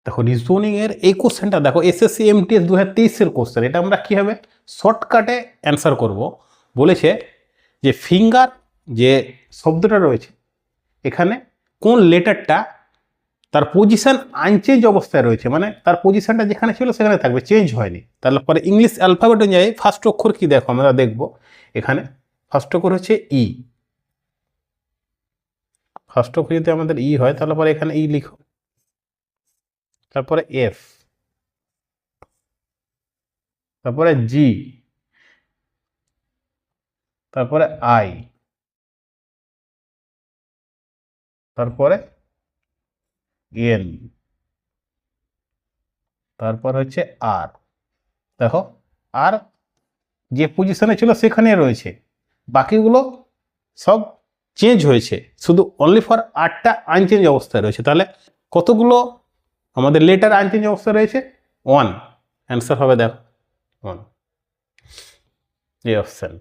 দেখো রিজনিং এর এই কোশ্চেনটা দেখো এসএসসি এমটিএস 2023 কোশ্চেন, এটা আমরা কীভাবে শর্টকাটে অ্যান্সার করব। বলেছে যে ফিঙ্গার যে শব্দটা রয়েছে এখানে কোন লেটারটা তার পজিশন আনচেঞ্জ অবস্থায় রয়েছে, মানে তার পজিশনটা যেখানে ছিল সেখানে থাকবে, চেঞ্জ হয়নি। তারপরে ইংলিশ অ্যালফাবেট অনুযায়ী ফার্স্ট অক্ষর কি দেখো আমরা দেখব। এখানে ফার্স্ট অক্ষর হচ্ছে ই, ফার্স্ট অক্ষর যদি আমাদের ই হয় তাহলে পরে এখানে ই লিখো, তারপরে এফ, তারপরে জি, তারপরে আই, তারপরে এন, তারপর হচ্ছে আর। দেখো আর যে পজিশনে ছিল সেখানে রয়েছে, বাকিগুলো সব চেঞ্জ হয়েছে, শুধু অনলি ফর আরটা আনচেঞ্জ অবস্থায় রয়েছে। তাহলে কতগুলো আমাদের লেটার আনচেঞ্জ অবস্থায় রয়েছে? 1। অ্যান্সার হবে দেখো 1, এই অপশান।